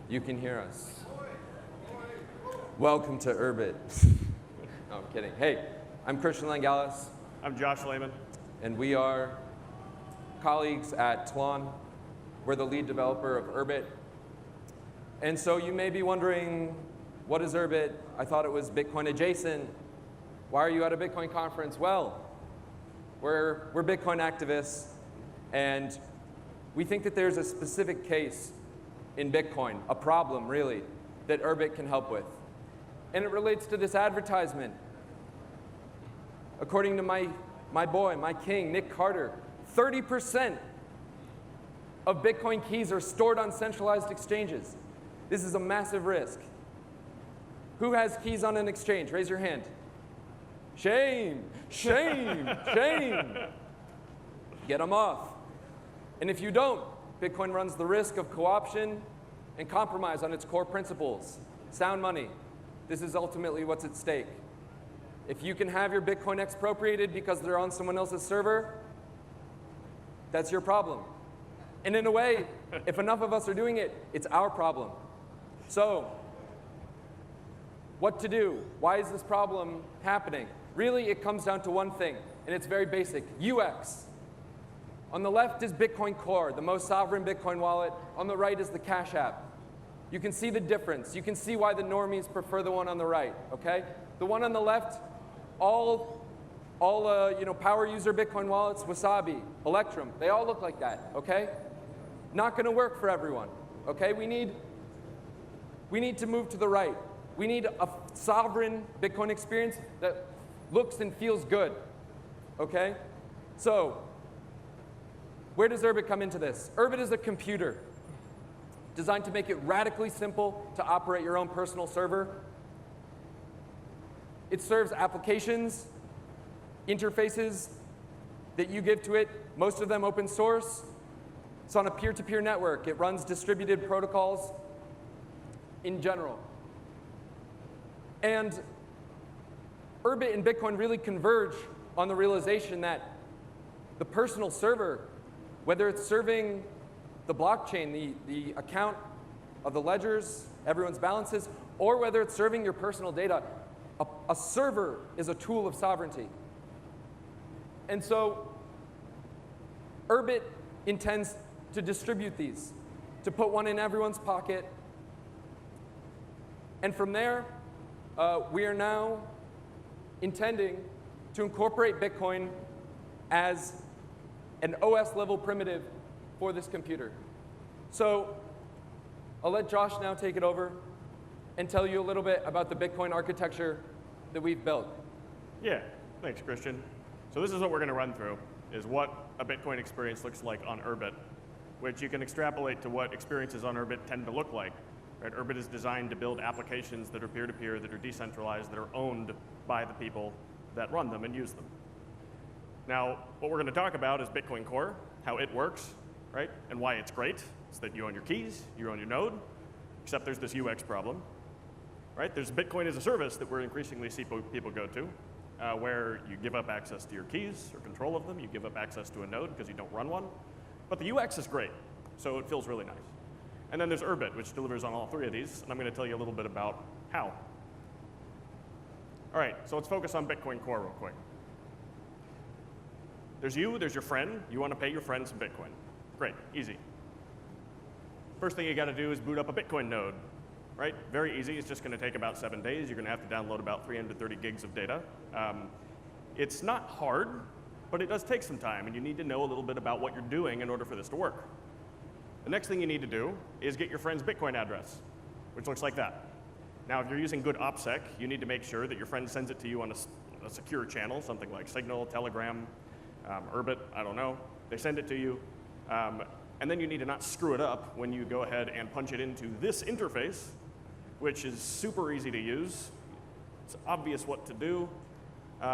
You can hear us. Welcome to Urbit. No, I'm kidding. Hey, I'm Christian Langalis. I'm Josh Lehman. And we are colleagues at Tlon. We're the lead developer of Urbit. And so you may be wondering, what is Urbit? I thought it was Bitcoin adjacent. Why are you at a Bitcoin conference? Well, we're Bitcoin activists, and we think that there's a specific case in Bitcoin, a problem really, that Urbit can help with. And it relates to this advertisement. According to my boy, my king, Nick Carter, 30% of Bitcoin keys are stored on centralized exchanges. This is a massive risk. Who has keys on an exchange? Raise your hand. Shame, shame, shame. Get them off. And if you don't, Bitcoin runs the risk of co-option and compromise on its core principles. Sound money. This is ultimately what's at stake. If you can have your Bitcoin expropriated because they're on someone else's server, that's your problem. And in a way, if enough of us are doing it, it's our problem. So, what to do? Why is this problem happening? Really, it comes down to one thing, and it's very basic: UX. On the left is Bitcoin Core, the most sovereign Bitcoin wallet. On the right is the Cash App. You can see the difference. You can see why the normies prefer the one on the right, okay? The one on the left, all power user Bitcoin wallets, Wasabi, Electrum, they all look like that, okay? Not gonna work for everyone, okay? We need to move to the right. We need a sovereign Bitcoin experience that looks and feels good, okay? So, where does Urbit come into this? Urbit is a computer designed to make it radically simple to operate your own personal server. It serves applications, interfaces that you give to it, most of them open source. It's on a peer-to-peer network. It runs distributed protocols in general. And Urbit and Bitcoin really converge on the realization that the personal server, whether it's serving the blockchain, the account of the ledgers, everyone's balances, or whether it's serving your personal data, a server is a tool of sovereignty. And so Urbit intends to distribute these, to put one in everyone's pocket. And from there, we are now intending to incorporate Bitcoin as an OS-level primitive for this computer. So I'll let Josh now take it over and tell you a little bit about the Bitcoin architecture that we've built. Yeah, thanks, Christian. So this is what we're going to run through, is what a Bitcoin experience looks like on Urbit, which you can extrapolate to what experiences on Urbit tend to look like. Right? Urbit is designed to build applications that are peer-to-peer, that are decentralized, that are owned by the people that run them and use them. Now, what we're going to talk about is Bitcoin Core, how it works, right? And why it's great. It's that you own your keys, you own your node, except there's this UX problem, right? There's Bitcoin as a service that we're increasingly see people go to, where you give up access to your keys or control of them, you give up access to a node because you don't run one. But the UX is great, so it feels really nice. And then there's Urbit, which delivers on all three of these, and I'm going to tell you a little bit about how. All right, so let's focus on Bitcoin Core real quick. There's you, there's your friend. You want to pay your friend some Bitcoin. Great, easy. First thing you got to do is boot up a Bitcoin node, right? Very easy. It's just going to take about 7 days. You're going to have to download about 330 gigs of data. It's not hard, but it does take some time, and you need to know a little bit about what you're doing in order for this to work. The next thing you need to do is get your friend's Bitcoin address, which looks like that. Now, if you're using good OPSEC, you need to make sure that your friend sends it to you on a secure channel, something like Signal, Telegram, Urbit, I don't know. They send it to you, and then you need to not screw it up when you go ahead and punch it into this interface, which is super easy to use. It's obvious what to do.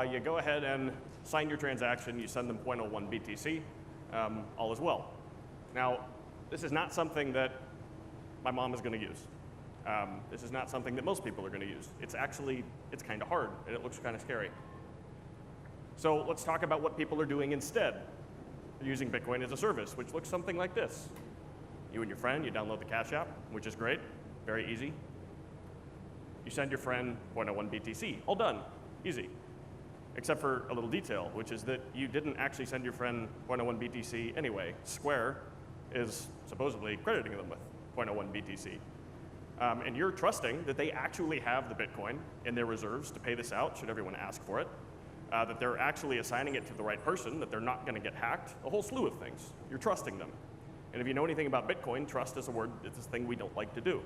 You go ahead and sign your transaction. You send them 0.01 BTC, all is well. Now, this is not something that my mom is going to use. This is not something that most people are going to use. It's kind of hard, and it looks kind of scary. So let's talk about what people are doing instead. They're using Bitcoin as a service, which looks something like this. You and your friend, you download the Cash App, which is great. Very easy. You send your friend 0.01 BTC. All done. Easy. Except for a little detail, which is that you didn't actually send your friend 0.01 BTC anyway. Square is supposedly crediting them with 0.01 BTC. And you're trusting that they actually have the Bitcoin in their reserves to pay this out, should everyone ask for it, that they're actually assigning it to the right person, that they're not going to get hacked, a whole slew of things. You're trusting them. And if you know anything about Bitcoin, trust is a word, it's a thing we don't like to do.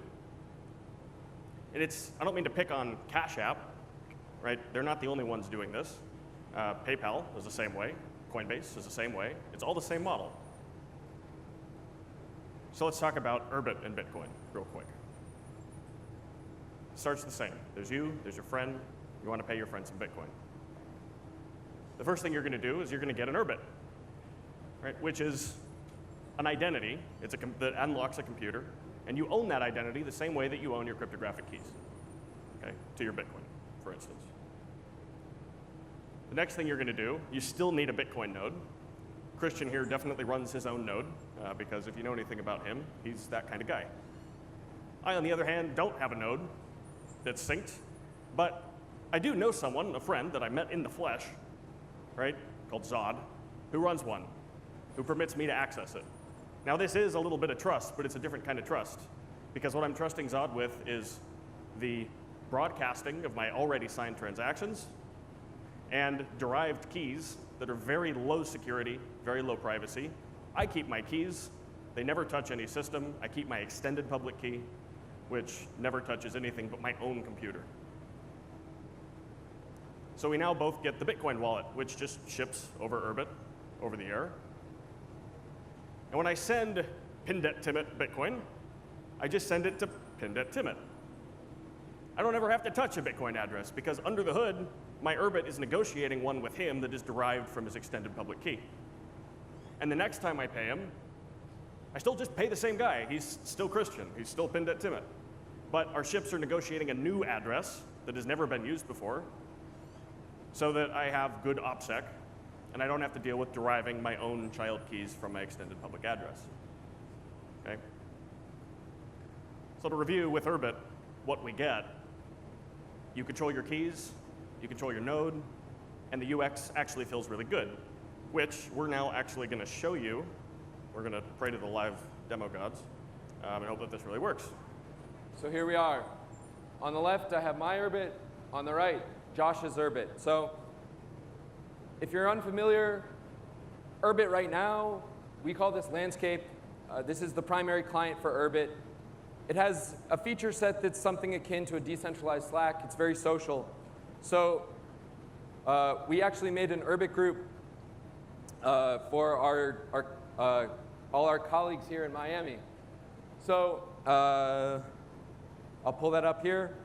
And I don't mean to pick on Cash App, right? They're not the only ones doing this. PayPal is the same way. Coinbase is the same way. It's all the same model. So let's talk about Urbit and Bitcoin real quick. Starts the same. There's you, there's your friend. You want to pay your friend some Bitcoin. The first thing you're going to do is you're going to get an Urbit, right? Which is an identity that unlocks a computer, and you own that identity the same way that you own your cryptographic keys, okay, to your Bitcoin, for instance. The next thing you're going to do, you still need a Bitcoin node. Christian here definitely runs his own node, because if you know anything about him, he's that kind of guy. I, on the other hand, don't have a node that's synced, but I do know someone, a friend that I met in the flesh, right, called Zod, who runs one, who permits me to access it. Now this is a little bit of trust, but it's a different kind of trust, because what I'm trusting Zod with is the broadcasting of my already signed transactions and derived keys that are very low security, very low privacy. I keep my keys. They never touch any system. I keep my extended public key, which never touches anything but my own computer. So we now both get the Bitcoin wallet, which just ships over Urbit, over the air. And when I send Pindet-Timit Bitcoin, I just send it to Pindet-Timit. I don't ever have to touch a Bitcoin address, because under the hood, my Urbit is negotiating one with him that is derived from his extended public key. And the next time I pay him, I still just pay the same guy. He's still Christian. He's still Pindet-Timit. But our ships are negotiating a new address that has never been used before, so that I have good OPSEC, and I don't have to deal with deriving my own child keys from my extended public address. Okay? So to review with Urbit, what we get, you control your keys, you control your node, and the UX actually feels really good, which we're now actually going to show you. We're going to pray to the live demo gods and hope that this really works. So here we are. On the left, I have my Urbit. On the right, Josh's Urbit. So if you're unfamiliar, Urbit right now, we call this landscape. This is the primary client for Urbit. It has a feature set that's something akin to a decentralized Slack. It's very social. So we actually made an Urbit group for all our colleagues here in Miami. So I'll pull that up here.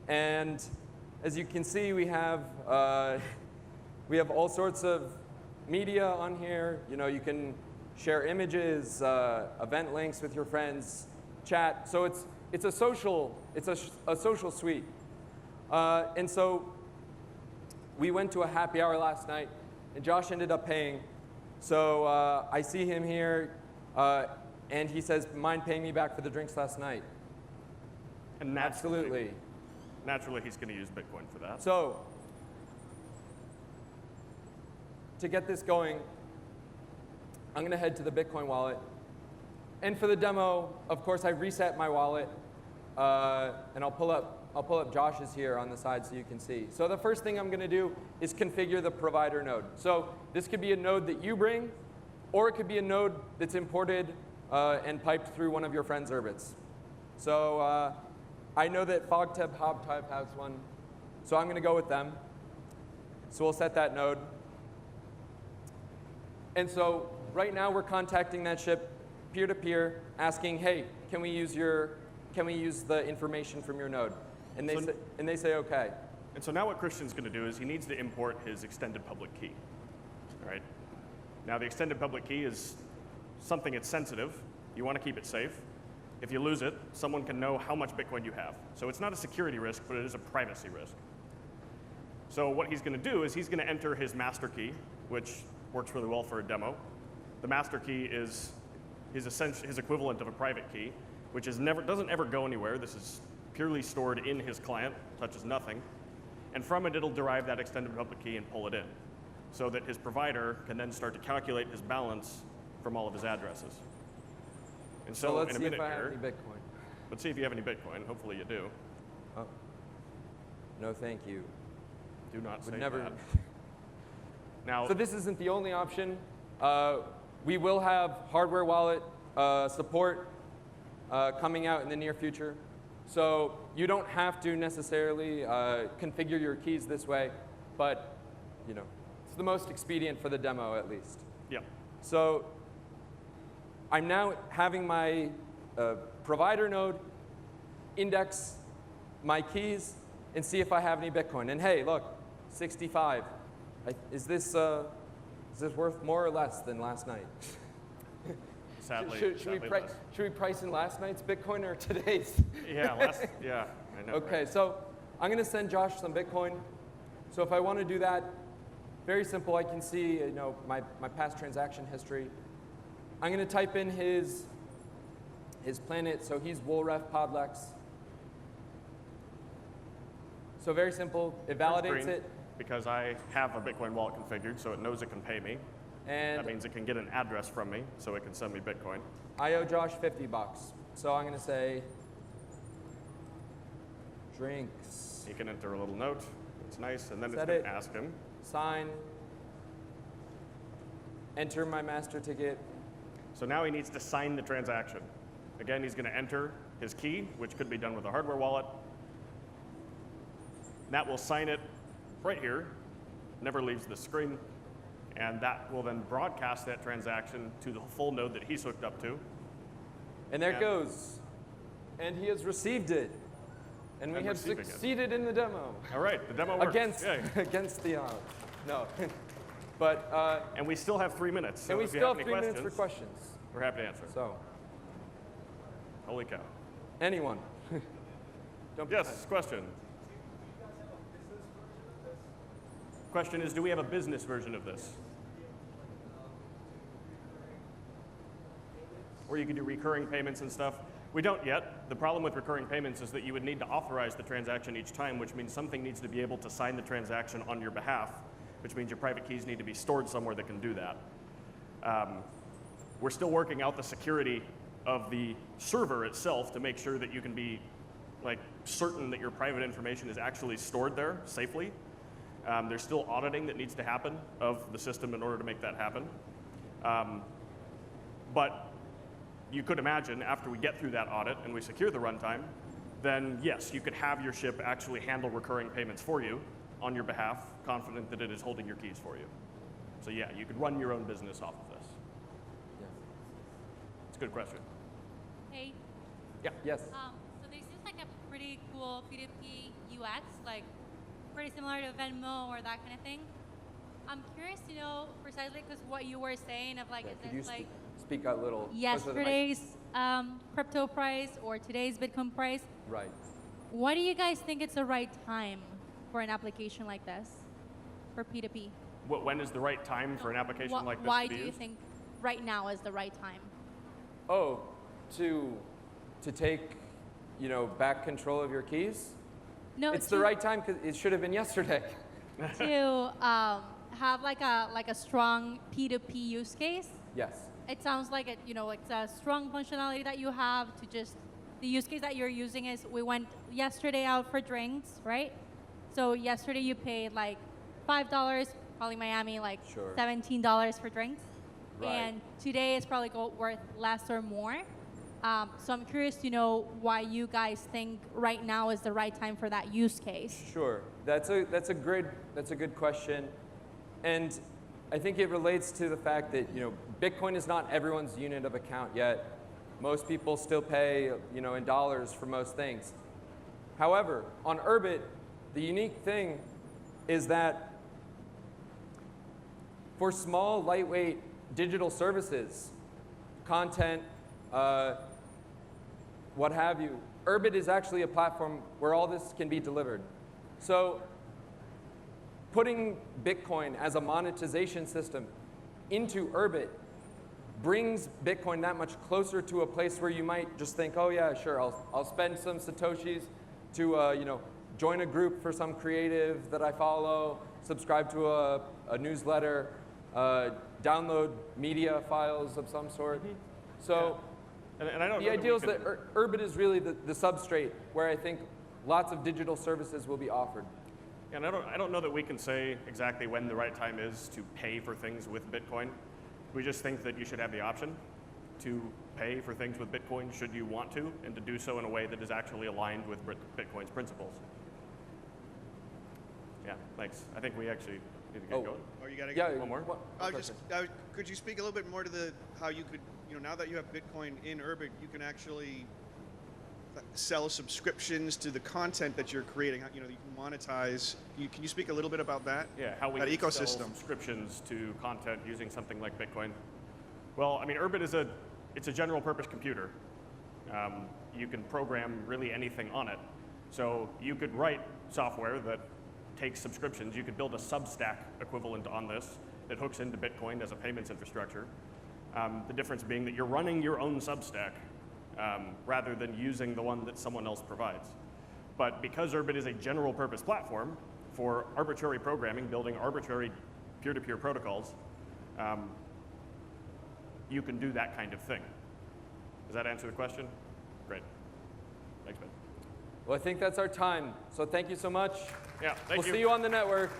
And as you can see, we have all sorts of media on here. You know, you can share images, event links with your friends, chat. So it's a social suite. And so we went to a happy hour last night, and Josh ended up paying. So I see him here, and he says, "Mind paying me back for the drinks last night?" And absolutely. Naturally, he's going to use Bitcoin for that. So to get this going, I'm going to head to the Bitcoin wallet. And for the demo, of course, I reset my wallet, and I'll pull up Josh's here on the side so you can see. So the first thing I'm going to do is configure the provider node. So this could be a node that you bring, or it could be a node that's imported and piped through one of your friend's Urbits. So I know that FogTeb HobType has one, so I'm going to go with them. So we'll set that node. And so right now we're contacting that ship peer-to-peer, asking, "Hey, can we use the information from your node?" And they say okay. And so now what Christian's going to do is he needs to import his extended public key. All right. Now the extended public key is something that's sensitive. You want to keep it safe. If you lose it, someone can know how much Bitcoin you have. So it's not a security risk, but it is a privacy risk. So what he's going to do is he's going to enter his master key, which works really well for a demo. The master key is his equivalent of a private key. which is doesn't ever go anywhere. This is purely stored in his client, touches nothing. And from it, it'll derive that extended public key and pull it in, so that his provider can then start to calculate his balance from all of his addresses. And so let's in a see minute if I have here, any Bitcoin. let's see if you have any Bitcoin. Hopefully you do. Oh. No, thank you. Do not say Would never. that. Now, So this isn't the only option. We will have hardware wallet support coming out in the near future. So you don't have to necessarily configure your keys this way, but it's the most expedient for the demo at least. yeah. So I'm now having my provider node index my keys and see if I have any Bitcoin. And hey, look, 65. Is this worth more or less than last night? Sadly, Should we less. price in last night's Bitcoin or today's? Yeah, I know. Okay, right? so I'm going to send Josh some Bitcoin. So if I want to do that, very simple. I can see my past transaction history. I'm going to type in his planet. So he's Wolref Podlex. So very simple. It validates Green, it. because I have a Bitcoin wallet configured, so it knows it can pay me. And That means it can get an address from me, so it can send me Bitcoin. I owe Josh $50. So I'm going to say drinks. He can enter a little note. It's nice, and then Is it's that going it? to ask him. Sign. Enter my master ticket. So now he needs to sign the transaction. Again, he's going to enter his key, which could be done with a hardware wallet. That will sign it right here, never leaves the screen, and that will then broadcast that transaction to the full node that he's hooked up to. And there it Yeah. goes. And he has received it. And we I'm have receiving it. succeeded in the demo. All right, the demo works. Against, Yay. against the odds. No. But, And we still have 3 minutes, so and we if you still have have any 3 minutes for questions, questions. we're happy to answer. So, Holy cow. anyone. Don't be Yes, shy. question. Question is, do we have a business version of this? Where you can do recurring payments and stuff? We don't yet. The problem with recurring payments is that you would need to authorize the transaction each time, which means something needs to be able to sign the transaction on your behalf, which means your private keys need to be stored somewhere that can do that. We're still working out the security of the server itself to make sure that you can be certain that your private information is actually stored there safely. There's still auditing that needs to happen of the system in order to make that happen. But you could imagine after we get through that audit and we secure the runtime, then yes, you could have your ship actually handle recurring payments for you on your behalf, confident that it is holding your keys for you. So yeah, you could run your own business off of this. Yeah. It's a good question. Hey, Yes. so this is like a pretty cool P2P UX, like pretty similar to Venmo or that kind of thing. I'm curious to know precisely because what you were saying of like, Yeah, is could you this like speak out a little? closer to the mic? yesterday's crypto price or today's Bitcoin price? Right. What do you guys think it's the right time for an application like this for P2P? When is the right time for an application like this Why to be do you used? think right now is the right time? Oh, to take, back control of your keys? No, It's the right time because it should have been yesterday. to have like a strong P2P use case. Yes. It sounds like it's a strong functionality that you have to just, the use case that you're using is we went yesterday out for drinks, right? So yesterday you paid like $5, probably Miami like Sure. $17 for drinks. Right. And today it's probably worth less or more. So I'm curious to know why you guys think right now is the right time for that use case. Sure. That's a good question. And I think it relates to the fact that, Bitcoin is not everyone's unit of account yet. Most people still pay, in dollars for most things. However, on Urbit, the unique thing is that for small, lightweight digital services, content, what have you, Urbit is actually a platform where all this can be delivered. So putting Bitcoin as a monetization system into Urbit brings Bitcoin that much closer to a place where you might just think, oh yeah, sure, I'll spend some Satoshis to join a group for some creative that I follow, subscribe to a newsletter, download media files of some sort. So And I don't the know that idea we is that can- Urbit is really the substrate where I think lots of digital services will be offered. And I don't know that we can say exactly when the right time is to pay for things with Bitcoin. We just think that you should have the option to pay for things with Bitcoin should you want to, and to do so in a way that is actually aligned with Bitcoin's principles. Yeah, thanks. I think we actually need to get Oh. going. Oh, you got to Yeah, One more? could you speak a little bit more to how you could, now that you have Bitcoin in Urbit, you can actually sell subscriptions to the content that you're creating. You can monetize. Can you speak a little bit about that? Yeah, how we that can sell ecosystem. subscriptions to content using something like Bitcoin. Well, I mean, Urbit is it's a general purpose computer. You can program really anything on it. So you could write software that takes subscriptions. You could build a Substack equivalent on this that hooks into Bitcoin as a payments infrastructure. The difference being that you're running your own Substack rather than using the one that someone else provides. But because Urbit is a general purpose platform for arbitrary programming, building arbitrary peer-to-peer protocols, you can do that kind of thing. Does that answer the question? Great. Thanks, Ben. Well, I think that's our time. So thank you so much. Yeah, thank We'll you. see you on the network.